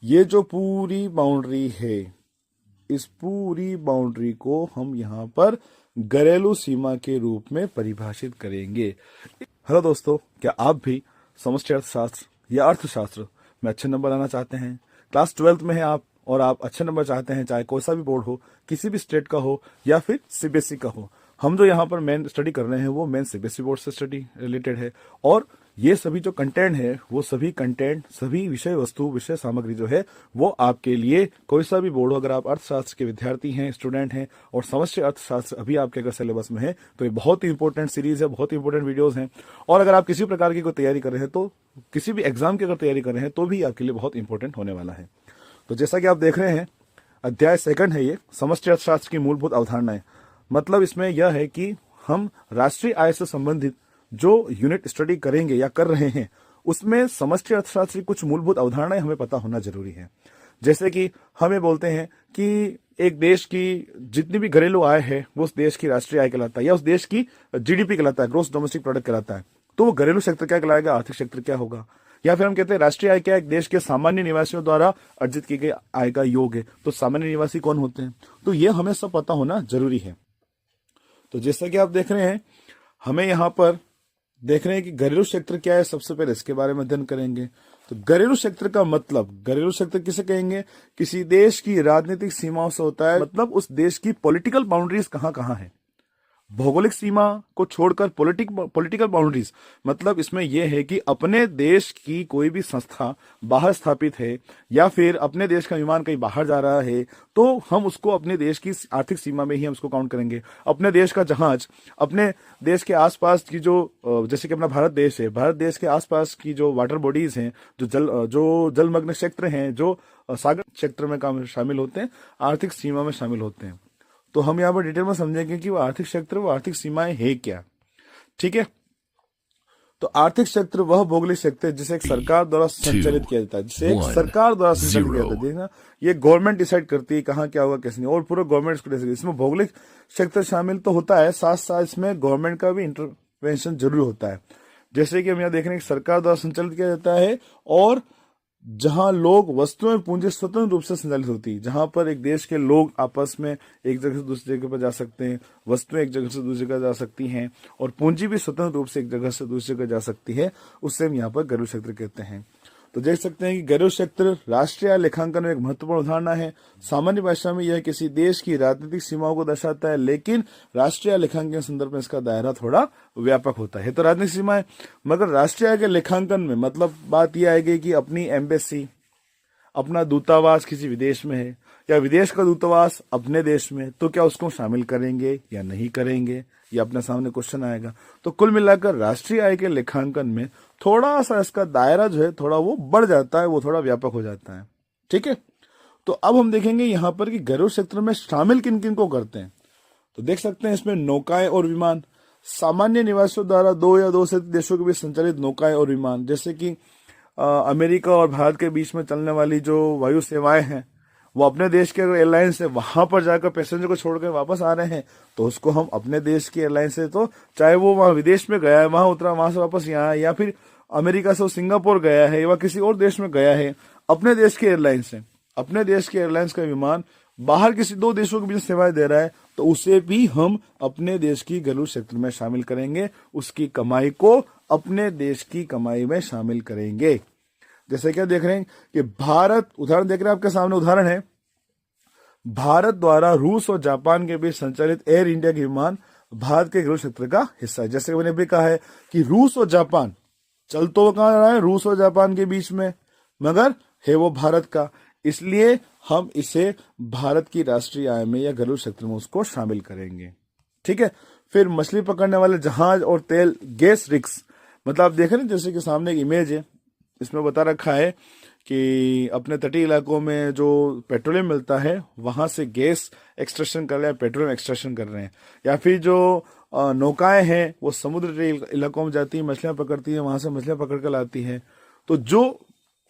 ये जो पूरी बाउंड्री है, इस पूरी बाउंड्री को हम यहाँ पर घरेलू सीमा के रूप में परिभाषित करेंगे। हेलो दोस्तों, क्या आप भी समष्टि अर्थशास्त्र या अर्थशास्त्र में अच्छे नंबर लाना चाहते हैं? क्लास 12th में हैं आप और आप अच्छे नंबर चाहते हैं, चाहे कोई सा भी बोर्ड हो, किसी भी स्टेट का हो या फिर सीबीएसई का हो। हम जो यहाँ पर मेन स्टडी कर रहे हैं वो मेन सीबीएसई बोर्ड से स्टडी रिलेटेड है, और ये सभी जो कंटेंट है वो सभी कंटेंट, सभी विषय वस्तु, विषय सामग्री जो है वो आपके लिए कोई सा भी बोर्ड हो, अगर आप अर्थशास्त्र के विद्यार्थी हैं, स्टूडेंट हैं और समष्टि अर्थशास्त्र अभी आपके अगर सिलेबस में है तो ये बहुत ही इंपॉर्टेंट सीरीज है, बहुत ही इंपॉर्टेंट वीडियोज हैं। और अगर आप किसी प्रकार की कोई तैयारी कर रहे हैं, तो किसी भी एग्जाम की अगर तैयारी कर रहे हैं तो भी आपके लिए बहुत इंपॉर्टेंट होने वाला है। तो जैसा कि आप देख रहे हैं, अध्याय 2 है ये, समष्टि अर्थशास्त्र की मूलभूत अवधारणाएं। मतलब इसमें यह है कि हम राष्ट्रीय आय से संबंधित जो यूनिट स्टडी करेंगे या कर रहे हैं, उसमें समष्टि अर्थशास्त्र की कुछ मूलभूत अवधारणाएं हमें पता होना जरूरी है। जैसे कि हमें बोलते हैं कि एक देश की जितनी भी घरेलू आय है वो उस देश की राष्ट्रीय आय कहलाता है, या उस देश की जीडीपी कहलाता है, ग्रोस डोमेस्टिक प्रोडक्ट कहलाता है। तो वो घरेलू क्षेत्र क्या कहलाएगा, आर्थिक क्षेत्र क्या होगा? या फिर हम कहते हैं राष्ट्रीय आय क्या है, एक देश के सामान्य निवासियों द्वारा अर्जित की गई आय का योग है। तो सामान्य निवासी कौन होते हैं? तो ये हमें सब पता होना जरूरी है। तो जैसा कि आप देख रहे हैं, हमें यहाँ पर देख रहे हैं कि घरेलू क्षेत्र क्या है। सबसे पहले इसके बारे में अध्ययन करेंगे। तो घरेलू क्षेत्र का मतलब, घरेलू क्षेत्र किसे कहेंगे? किसी देश की राजनीतिक सीमाओं से होता है, मतलब उस देश की पॉलिटिकल बाउंड्रीज कहाँ कहाँ है। भौगोलिक सीमा को छोड़कर पॉलिटिकल बाउंड्रीज, मतलब इसमें यह है कि अपने देश की कोई भी संस्था बाहर स्थापित है या फिर अपने देश का विमान कहीं बाहर जा रहा है, तो हम उसको अपने देश की आर्थिक सीमा में ही हम उसको काउंट करेंगे। अपने देश का जहाज, अपने देश के आसपास की जो, जैसे कि अपना भारत देश है, भारत देश के आसपास की जो वाटर बॉडीज हैं, जो जलमग्न क्षेत्र हैं, जो सागर क्षेत्र में शामिल होते हैं, आर्थिक सीमा में शामिल होते हैं। तो हम यहाँ पर डिटेल में समझेंगे कि वो आर्थिक क्षेत्र, वो आर्थिक सीमाएं है क्या। ठीक है। तो आर्थिक क्षेत्र वह भौगोलिक क्षेत्र है जिसे एक सरकार द्वारा संचालित किया जाता है, जिसे एक सरकार द्वारा संचालित किया जाता है। देखना, ये गवर्नमेंट डिसाइड करती है कहाँ क्या होगा, कैसे नहीं, और पूरा गवर्नमेंट इसको डिसाइड। इसमें भौगोलिक क्षेत्र शामिल तो होता है, साथ साथ इसमें गवर्नमेंट का भी इंटरवेंशन जरूर होता है। जैसे कि हम यहाँ देख रहे हैं कि सरकार द्वारा संचालित किया जाता है, और जहां लोग, वस्तुएं, पूंजी स्वतंत्र रूप से संचालित होती है। जहां पर एक देश के लोग आपस में एक जगह से दूसरी जगह पर जा सकते हैं, वस्तुएं एक जगह से दूसरी जगह जा सकती हैं, और पूंजी भी स्वतंत्र रूप से एक जगह से दूसरी जगह जा सकती है, उससे हम यहाँ पर घरेलू क्षेत्र कहते हैं। तो देख सकते हैं कि घरेलू क्षेत्र राष्ट्रीय आय लेखांकन में एक महत्वपूर्ण अवधारणा है। सामान्य भाषा में यह किसी देश की राजनीतिक सीमाओं को दर्शाता है, लेकिन राष्ट्रीय आय लेखांकन के संदर्भ में इसका दायरा थोड़ा व्यापक होता है। तो राजनीतिक सीमाएं, मगर राष्ट्रीय आय के लेखांकन में मतलब बात यह आएगी कि अपनी एम्बेसी, अपना दूतावास किसी विदेश में है, या विदेश का दूतावास अपने देश में, तो क्या उसको शामिल करेंगे या नहीं करेंगे, ये अपने सामने क्वेश्चन आएगा। तो कुल मिलाकर राष्ट्रीय आय के लेखांकन में थोड़ा सा इसका दायरा जो है थोड़ा वो बढ़ जाता है, वो थोड़ा व्यापक हो जाता है। ठीक है। तो अब हम देखेंगे यहाँ पर कि घरेलू क्षेत्र में शामिल किन किन को करते हैं। तो देख सकते हैं इसमें नौकाएं और विमान, सामान्य निवासियों द्वारा 2 या 2 से अधिक देशों के बीच संचालित नौकाएं और विमान, जैसे कि अमेरिका और भारत के बीच में चलने वाली जो वायु सेवाएं हैं, वो अपने देश के एयरलाइंस है, वहां पर जाकर पैसेंजर को छोड़कर वापस आ रहे हैं, तो उसको हम अपने देश की एयरलाइंस से, तो चाहे वो वहां विदेश में गया है, वहां उतरा, वहां से वापस यहाँ है, या फिर अमेरिका से वो सिंगापुर गया है या किसी और देश में गया है, अपने देश के एयरलाइंस है, अपने देश के एयरलाइंस का विमान बाहर किसी 2 देशों के बीच सेवाएं दे रहा है, तो उसे भी हम अपने देश की घरेलू क्षेत्र में शामिल करेंगे, उसकी कमाई को अपने देश की कमाई में शामिल करेंगे। जैसे क्या देख रहे हैं कि भारत, उदाहरण देख रहे हैं आपके सामने, उदाहरण है भारत द्वारा रूस और जापान के बीच संचालित एयर इंडिया के विमान भारत के घरेलू क्षेत्र का हिस्सा है। जैसे मैंने भी कहा है कि रूस और जापान चल तो कहां रहा है, रूस और जापान के बीच में, मगर है वो भारत का, इसलिए हम इसे भारत की राष्ट्रीय आय में या घरेलू क्षेत्र में उसको शामिल करेंगे। ठीक है। फिर मछली पकड़ने वाले जहाज और तेल गैस रिग्स, मतलब आप देख रहे हैं जैसे कि सामने एक इमेज है, इसमें बता रखा है कि अपने तटीय इलाकों में जो पेट्रोलियम मिलता है वहां से गैस एक्सट्रैक्शन कर रहे हैं, पेट्रोलियम एक्सट्रैक्शन कर रहे हैं, या फिर जो नौकाएं हैं वो समुद्र इलाकों में जाती हैं, मछलियां पकड़ती हैं, वहां से मछलियां पकड़ कर लाती हैं। तो जो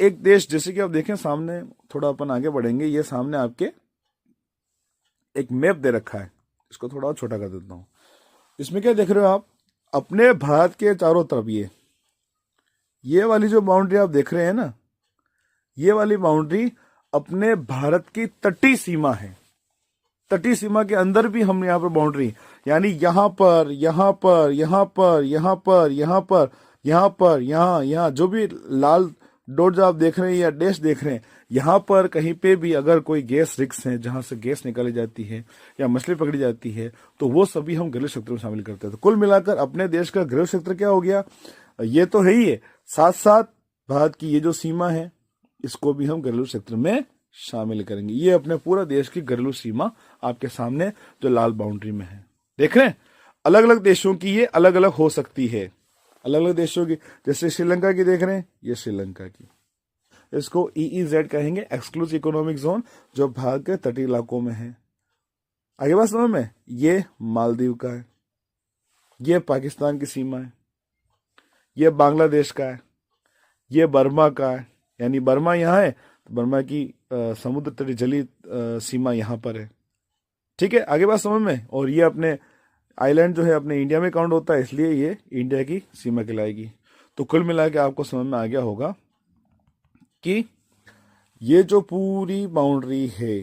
एक देश, जैसे कि आप देखें सामने, थोड़ा अपन आगे बढ़ेंगे, ये सामने आपके एक मैप दे रखा है, इसको थोड़ा और छोटा कर देता हूं। इसमें क्या देख रहे हो आप, अपने भारत के चारों तरफ ये वाली जो बाउंड्री आप देख रहे हैं ना, ये वाली बाउंड्री अपने भारत की तटीय सीमा है। तटीय सीमा के अंदर भी हम यहाँ पर बाउंड्री, यानी यहाँ पर, यहाँ पर, यहाँ पर, यहाँ पर, यहाँ पर, यहाँ पर, यहाँ जो भी लाल डॉट जो आप देख रहे हैं या डैश देख रहे हैं, यहाँ पर कहीं पे भी अगर कोई गैस रिक्स है जहां से गैस निकाली जाती है या मछली पकड़ी जाती है, तो वो सभी हम घरेलू क्षेत्र में शामिल करते हैं। तो कुल मिलाकर अपने देश का घरेलू क्षेत्र क्या हो गया, ये तो है ही है, साथ साथ भारत की ये जो सीमा है इसको भी हम घरेलू क्षेत्र में शामिल करेंगे। ये अपने पूरा देश की घरेलू सीमा आपके सामने जो लाल बाउंड्री में है देख रहे हैं। अलग अलग देशों की ये अलग अलग हो सकती है, अलग अलग देशों की, जैसे श्रीलंका की देख रहे हैं, ये श्रीलंका की, इसको EEZ कहेंगे, एक्सक्लूसिव इकोनॉमिक जोन, जो भारत के तटीय इलाकों में है। आगे बात समझ में, ये मालदीव का है, ये पाकिस्तान की सीमा है, ये बांग्लादेश का है, ये बर्मा का है, यानी बर्मा यहाँ है तो बर्मा की समुद्र तटीय जलीय सीमा यहाँ पर है। ठीक है, आगे बात समझ में। और ये अपने आइलैंड जो है अपने इंडिया में काउंट होता है, इसलिए ये इंडिया की सीमा कहलाएगी। तो कुल मिला के आपको समझ में आ गया होगा कि ये जो पूरी बाउंड्री है,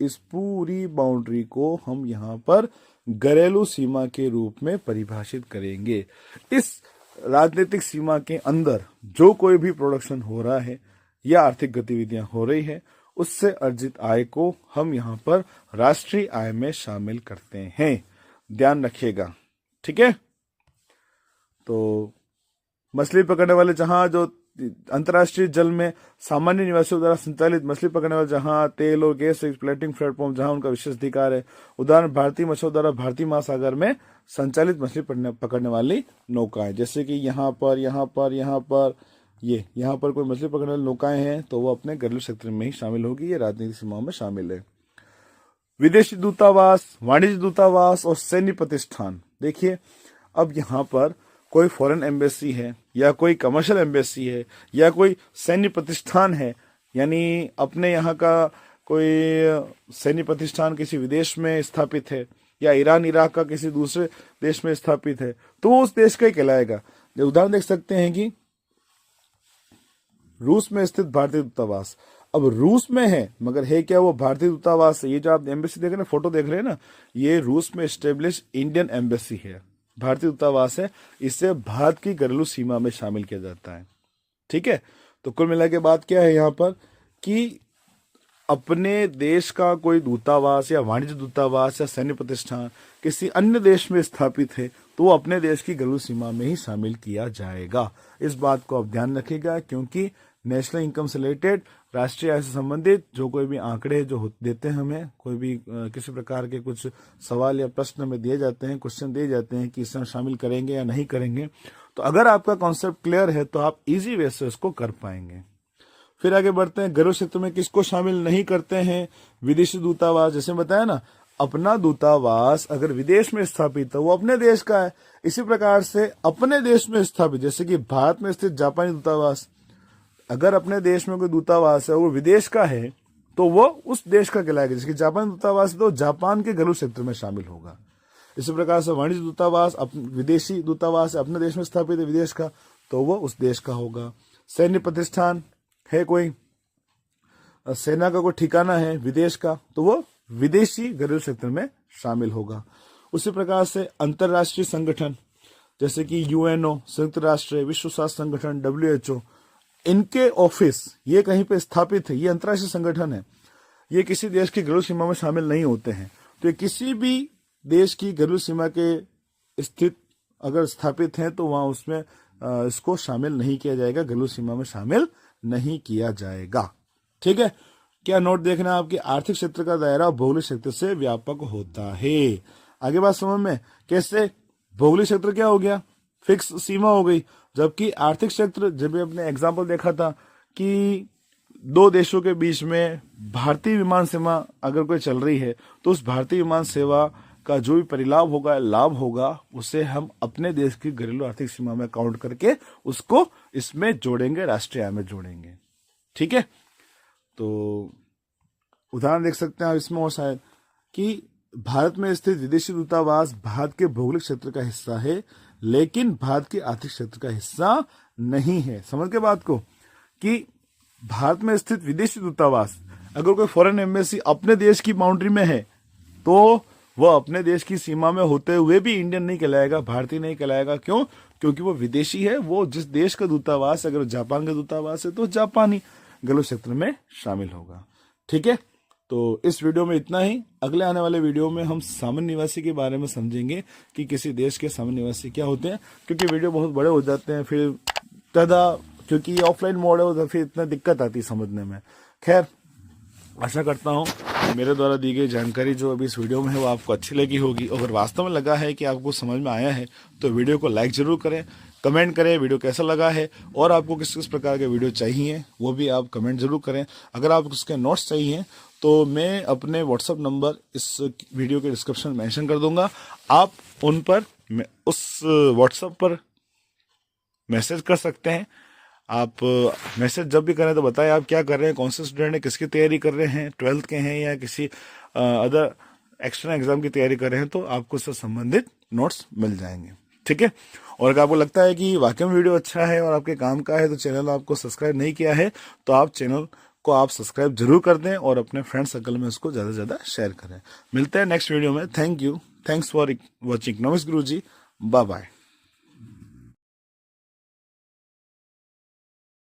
इस पूरी बाउंड्री को हम यहाँ पर घरेलू सीमा के रूप में परिभाषित करेंगे। इस राजनीतिक सीमा के अंदर जो कोई भी प्रोडक्शन हो रहा है या आर्थिक गतिविधियां हो रही है, उससे अर्जित आय को हम यहाँ पर राष्ट्रीय आय में शामिल करते हैं, ध्यान रखिएगा। ठीक है, तो मछली पकड़ने वाले जहां जो अंतर्राष्ट्रीय जल में सामान्य निवासियों द्वारा संचालित मछली पकड़ने वाले जहां तेल और गैस एक्सप्लोरेटिंग प्लेटफॉर्म जहां उनका विशेष अधिकार है, उदाहरण भारतीय मछुआरों द्वारा भारतीय महासागर में संचालित मछली पकड़ने वाली नौकाएं, जैसे कि यहाँ पर, यहाँ पर, यहाँ पर, यहाँ पर कोई मछली पकड़ने वाली नौकाएं हैं तो वो अपने घरेलू क्षेत्र में ही शामिल होगी, ये राजनीतिक सीमाओं में शामिल है। विदेशी दूतावास, वाणिज्य दूतावास और सैन्य प्रतिष्ठान, देखिए अब यहाँ पर कोई फॉरेन एम्बेसी है या कोई कमर्शियल एम्बेसी है या कोई सैन्य प्रतिष्ठान है, यानी अपने यहाँ का कोई सैन्य प्रतिष्ठान किसी विदेश में स्थापित है या ईरान इराक का किसी दूसरे देश में स्थापित है, तो वो उस देश का ही कहलाएगा। उदाहरण देख सकते हैं कि रूस में स्थित भारतीय दूतावास, अब रूस में है मगर है क्या वो भारतीय दूतावास है। ये जो आप एम्बेसी देख रहे हैं, फोटो देख रहे हैं ना, ये रूस में स्टेब्लिश इंडियन एम्बेसी है, भारतीय दूतावास है, इससे भारत की घरेलू सीमा में शामिल किया जाता है। ठीक है, तो कुल मिला के बात क्या है यहाँ पर कि अपने देश का कोई दूतावास या वाणिज्य दूतावास या सैन्य प्रतिष्ठान किसी अन्य देश में स्थापित है तो वो अपने देश की घरेलू सीमा में ही शामिल किया जाएगा। इस बात को आप ध्यान रखिएगा, क्योंकि नेशनल इनकम से रिलेटेड, राष्ट्रीय आय से संबंधित जो कोई भी आंकड़े जो देते हैं हमें, कोई भी किसी प्रकार के कुछ सवाल या प्रश्न में दिए जाते हैं, क्वेश्चन दिए जाते हैं कि इसमें शामिल करेंगे या नहीं करेंगे, तो अगर आपका कॉन्सेप्ट क्लियर है तो आप इजी वे से इसको कर पाएंगे। फिर आगे बढ़ते हैं, घरेलू क्षेत्र में किसको शामिल नहीं करते हैं, विदेशी दूतावास, जैसे बताया ना, अपना दूतावास अगर विदेश में स्थापित है वो अपने देश का है। इसी प्रकार से अपने देश में स्थापित, जैसे कि भारत में स्थित जापानी दूतावास, अगर अपने देश में कोई दूतावास है वो विदेश का है तो वो उस देश का कहलाएगा। जैसे कि जापानी दूतावास है तो जापान के घरेलू क्षेत्र में शामिल होगा। इसी प्रकार से वाणिज्य दूतावास, विदेशी दूतावास अपने देश में स्थापित है विदेश का, तो वो उस देश का होगा। सैन्य प्रतिष्ठान है, कोई सेना का कोई ठिकाना है विदेश का, तो वो विदेशी घरेलू क्षेत्र में शामिल होगा। उसी प्रकार से अंतरराष्ट्रीय संगठन जैसे कि UNO, संयुक्त राष्ट्र, विश्व स्वास्थ्य संगठन, WHO, इनके ऑफिस ये कहीं पे स्थापित है, ये अंतरराष्ट्रीय संगठन है, ये किसी देश की घरेलू सीमा में शामिल नहीं होते हैं। तो ये किसी भी देश की घरेलू सीमा के स्थित अगर स्थापित हैं तो वहां उसमें इसको शामिल नहीं किया जाएगा, घरेलू सीमा में शामिल नहीं किया जाएगा। ठीक है, क्या नोट देखना आपकी, आर्थिक क्षेत्र का दायरा भौगोलिक क्षेत्र से व्यापक होता है। आगे बात समझ में, कैसे भौगोलिक क्षेत्र क्या हो गया, फिक्स सीमा हो गई, जबकि आर्थिक क्षेत्र, जब हमने एग्जाम्पल देखा था कि दो देशों के बीच में भारतीय विमान सेवा अगर कोई चल रही है तो उस भारतीय विमान सेवा का जो भी परिलाभ होगा, लाभ होगा, उसे हम अपने देश की घरेलू आर्थिक सीमा में काउंट करके उसको इसमें जोड़ेंगे, राष्ट्रीय आय में जोड़ेंगे। ठीक है, तो उदाहरण देख सकते हैं आप इसमें, और शायद कि भारत में स्थित विदेशी दूतावास भारत के भौगोलिक क्षेत्र का हिस्सा है लेकिन भारत के आर्थिक क्षेत्र का हिस्सा नहीं है। समझ के बात को कि भारत में स्थित विदेशी दूतावास, अगर कोई फॉरेन एम्बेसी अपने देश की बाउंड्री में है तो वह अपने देश की सीमा में होते हुए भी इंडियन नहीं कहलाएगा, भारतीय नहीं कहलाएगा। क्यों? क्योंकि वो विदेशी है। वो जिस देश का दूतावास, अगर जापान का दूतावास है तो जापानी गलत क्षेत्र में शामिल होगा। ठीक है, तो इस वीडियो में इतना ही। अगले आने वाले वीडियो में हम सामान्य निवासी के बारे में समझेंगे कि किसी देश के सामान्य निवासी क्या होते हैं, क्योंकि वीडियो बहुत बड़े हो जाते हैं फिर ज़्यादा, क्योंकि ये ऑफलाइन मोड है तो फिर इतना दिक्कत आती है समझने में। खैर, आशा करता हूँ मेरे द्वारा दी गई जानकारी जो अभी इस वीडियो में है वो आपको अच्छी लगी होगी। अगर वास्तव में लगा है कि आपको समझ में आया है तो वीडियो को लाइक जरूर करें, कमेंट करें वीडियो कैसा लगा है, और आपको किस किस प्रकार के वीडियो चाहिए वो भी आप कमेंट जरूर करें। अगर आपको उसके नोट्स चाहिए तो मैं अपने व्हाट्सअप नंबर इस वीडियो के डिस्क्रिप्शन में मेंशन कर दूंगा। आप उन पर उस व्हाट्सअप पर मैसेज कर सकते हैं। आप मैसेज जब भी करें तो बताएं आप क्या कर रहे हैं, कौन से स्टूडेंट हैं, किसकी तैयारी कर रहे हैं, 12th के हैं या किसी अदर एक्स्ट्रा एग्जाम की तैयारी कर रहे हैं, तो आपको उससे संबंधित नोट्स मिल जाएंगे। ठीक है, और अगर आपको लगता है कि वाकई में वीडियो अच्छा है और आपके काम का है तो चैनल आपको सब्सक्राइब नहीं किया है तो आप चैनल को आप सब्सक्राइब जरूर कर दें और अपने फ्रेंड सर्कल में उसको ज़्यादा से ज़्यादा शेयर करें। मिलते हैं नेक्स्ट वीडियो में। Thank you, thanks for watching. नमस्कार गुरुजी, बाय बाय।